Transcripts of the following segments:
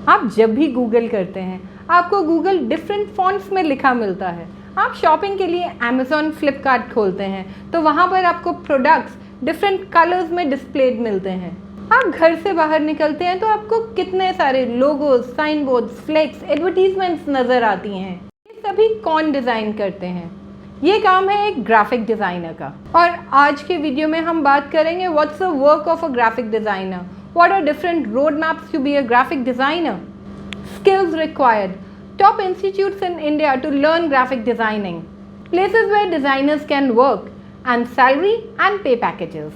आप जब भी गूगल करते हैं आपको गूगल डिफरेंट फॉन्ट्स में लिखा मिलता है। आप शॉपिंग के लिए अमेज़ॉन, फ्लिपकार्ट खोलते हैं तो वहाँ पर आपको प्रोडक्ट्स डिफरेंट कलर्स में डिस्प्लेड मिलते हैं। आप घर से बाहर निकलते हैं तो आपको कितने सारे logos, sign boards, flex, advertisements नज़र आती हैं। ये सभी कौन डिज़ाइन करते हैं? ये काम है एक ग्राफिक डिज़ाइनर का। और आज के वीडियो में हम बात करेंगे what's the work of a graphic designer, what are different road maps to be a graphic designer, skills required, top institutes in India to learn graphic designing, places where designers can work, and salary and pay packages.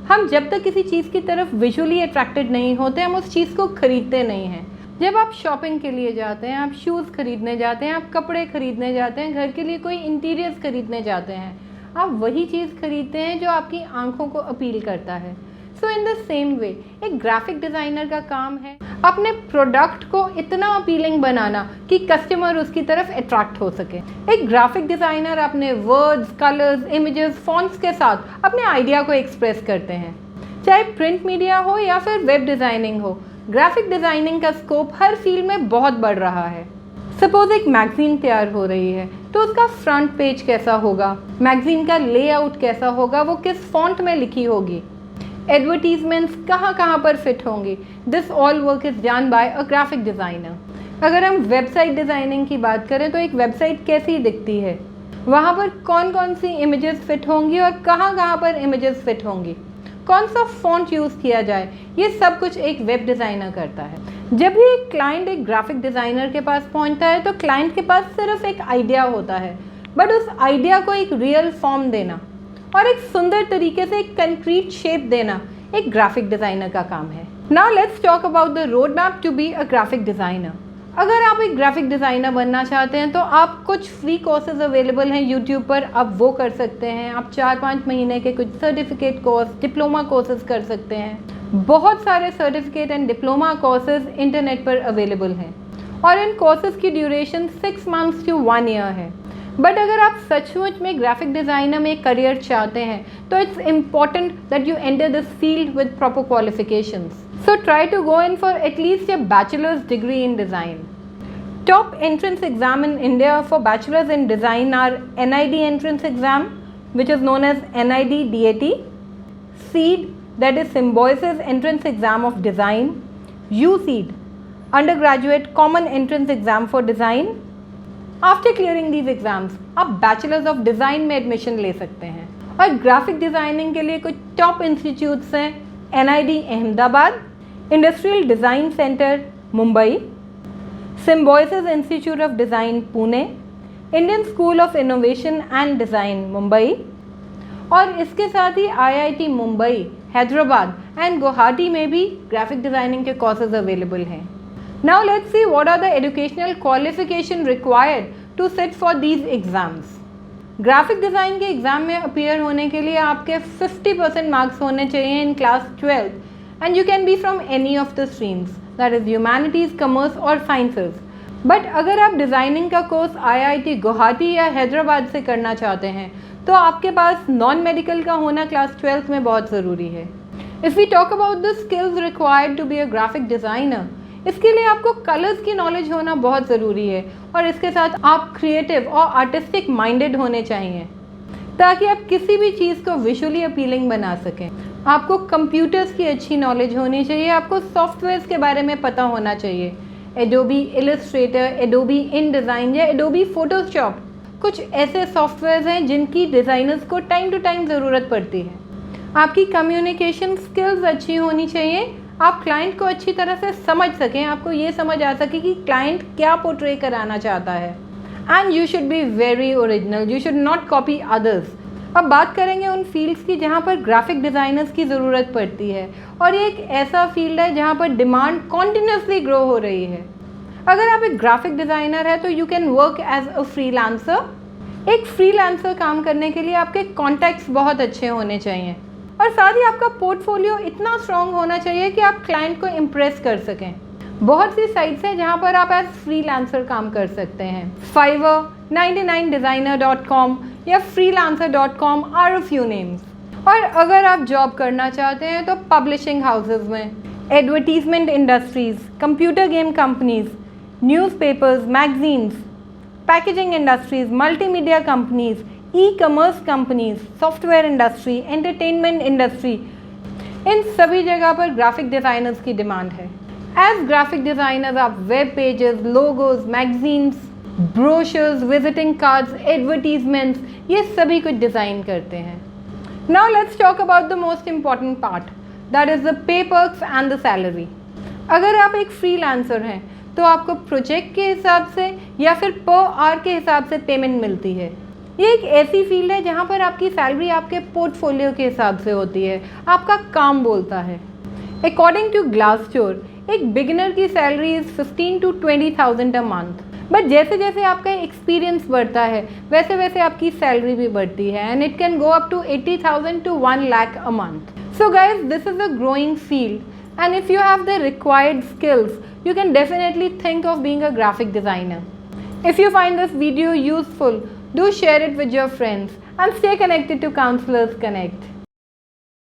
हम जब तक किसी चीज़ की तरफ visually attracted नहीं होते हम उस चीज़ को खरीदते नहीं हैं। जब आप शॉपिंग के लिए जाते हैं, आप शूज़ खरीदने जाते हैं, आप कपड़े खरीदने जाते हैं, घर के लिए कोई इंटीरियर्स खरीदने जाते हैं, आप वही चीज़ खरीदते हैं जो आपकी आंखों को अपील करता है। सो इन द सेम वे एक ग्राफिक डिज़ाइनर का काम है अपने प्रोडक्ट को इतना अपीलिंग बनाना कि कस्टमर उसकी तरफ अट्रैक्ट हो सके। एक ग्राफिक डिज़ाइनर अपने वर्ड्स, कलर्स, इमेजेस, फॉन्ट्स के साथ अपने आइडिया को एक्सप्रेस करते हैं। चाहे प्रिंट मीडिया हो या फिर वेब डिज़ाइनिंग हो, ग्राफिक डिज़ाइनिंग का स्कोप हर फील्ड में बहुत बढ़ रहा है। सपोज एक मैगज़ीन तैयार हो रही है तो उसका फ्रंट पेज कैसा होगा, मैगज़ीन का लेआउट कैसा होगा, वो किस फॉन्ट में लिखी होगी, एडवर्टीजमेंट्स कहाँ पर फिट होंगी। This all work is done by a graphic designer. अगर हम वेबसाइट डिज़ाइनिंग की बात करें तो एक वेबसाइट कैसी दिखती है, वहाँ पर कौन कौन सी इमेजेस फिट होंगी और कहाँ पर इमेजेस फिट होंगी, कौन सा फॉन्ट यूज़ किया जाए, ये सब कुछ एक वेब डिज़ाइनर करता है। जब भी एक क्लाइंट एक ग्राफिक डिज़ाइनर के पास पहुँचता है तो क्लाइंट के पास सिर्फ एक आइडिया होता है, बट उस आइडिया को एक रियल फॉर्म देना और एक सुंदर तरीके से एक कंक्रीट शेप देना एक ग्राफिक डिज़ाइनर का काम है। Now let's talk about the road map to be a graphic designer. अगर आप एक ग्राफिक डिज़ाइनर बनना चाहते हैं तो आप कुछ फ्री कोर्सेज अवेलेबल हैं यूट्यूब पर, आप वो कर सकते हैं। आप 4-5 महीने के कुछ सर्टिफिकेट कोर्स, डिप्लोमा कोर्सेज कर सकते हैं। बहुत सारे certificate and diploma courses internet पर अवेलेबल हैं और इन कोर्सेज की ड्यूरेशन 6 मंथ्स to 1 year है। बट अगर आप सचमुच में ग्राफिक डिज़ाइनर में करियर चाहते हैं तो it's important that you enter this field with proper qualifications. So try to go in for at least a bachelor's degree in design. Top entrance exam in India for bachelors in design are NID entrance exam, which is known as NID DAT, SEED, that is Symbiosis entrance exam of design, USEED, undergraduate common entrance exam for design। After clearing these exams आप bachelors of design में admission ले सकते हैं। और graphic designing के लिए कुछ top institutes हैं NID Ahmedabad, industrial design centre Mumbai, Symbiosis institute of design Pune, Indian school of innovation and design Mumbai, और इसके साथ ही IIT मुंबई, हैदराबाद एंड गुवाहाटी में भी ग्राफिक डिज़ाइनिंग के कोर्सेज अवेलेबल हैं। Now let's see what are the educational qualification required to sit for these exams. Graphic design के exam में appear होने के लिए आपके 50% मार्क्स होने चाहिए in class 12th and you can be from any of the streams, that is humanities, commerce और sciences. But अगर आप डिज़ाइनिंग का कोर्स IIT गुवाहाटी या हैदराबाद से करना चाहते हैं तो आपके पास नॉन मेडिकल का होना क्लास 12th में बहुत ज़रूरी है। If we talk about the skills required to be a graphic designer, इसके लिए आपको कलर्स की नॉलेज होना बहुत ज़रूरी है और इसके साथ आप क्रिएटिव और आर्टिस्टिक माइंडेड होने चाहिए ताकि आप किसी भी चीज़ को विजुअली अपीलिंग बना सकें। आपको कंप्यूटर्स की अच्छी नॉलेज होनी चाहिए, आपको सॉफ्टवेयर्स के बारे में पता होना चाहिए, एडोबी इलस्ट्रेटर, एडोबी InDesign या एडोबी फोटोशॉप, कुछ ऐसे सॉफ्टवेयर्स हैं जिनकी डिज़ाइनर्स को टाइम टू टाइम ज़रूरत पड़ती है। आपकी कम्युनिकेशन स्किल्स अच्छी होनी चाहिए, आप क्लाइंट को अच्छी तरह से समझ सकें, आपको ये समझ आ सके कि क्लाइंट क्या पोर्ट्रे कराना चाहता है। And you should be very original, you should not copy others. अब बात करेंगे उन फील्ड्स की जहाँ पर ग्राफिक डिज़ाइनर्स की ज़रूरत पड़ती है और ये एक ऐसा फील्ड है जहाँ पर डिमांड कॉन्टिन्यूसली ग्रो हो रही है। अगर आप एक ग्राफिक डिज़ाइनर है तो you can work as a freelancer. एक फ्रीलांसर काम करने के लिए आपके कॉन्टैक्ट्स बहुत अच्छे होने चाहिए और साथ ही आपका पोर्टफोलियो इतना स्ट्रॉन्ग होना चाहिए कि आप क्लाइंट को इम्प्रेस कर सकें। बहुत सी साइट्स हैं जहां पर आप एज फ्रीलांसर काम कर सकते हैं। Fiverr, 99designer.com या freelancer.com are a few names. और अगर आप जॉब करना चाहते हैं तो पब्लिशिंग हाउसेज में advertisement industries, computer game companies, newspapers, magazines, packaging industries, multimedia companies, e-commerce companies, software industry, entertainment industry, इन सभी जगह पर ग्राफिक डिज़ाइनर्स की डिमांड है। एज ग्राफिक डिज़ाइनर्स आप web pages, logos, magazines, brochures, visiting cards, advertisements, ये सभी कुछ डिज़ाइन करते हैं। Now let's talk about the most important part, that is the pay perks and the salary. अगर आप एक फ्रीलांसर हैं तो आपको प्रोजेक्ट के हिसाब से या फिर पर आवर के हिसाब से पेमेंट मिलती है। ये एक ऐसी फील्ड है जहाँ पर आपकी सैलरी आपके पोर्टफोलियो के हिसाब से होती है, आपका काम बोलता है। अकॉर्डिंग टू ग्लासडोर, एक बिगिनर की salary is 15 to 20,000 a month, but जैसे जैसे आपका एक्सपीरियंस बढ़ता है वैसे वैसे आपकी सैलरी भी बढ़ती है, and it can go up to 80,000 to 1 lakh a month. So guys, this is a growing field, and if you have the required skills, you can definitely think of being a graphic designer. If you find this video useful, do share it with your friends and stay connected to Counselors Connect.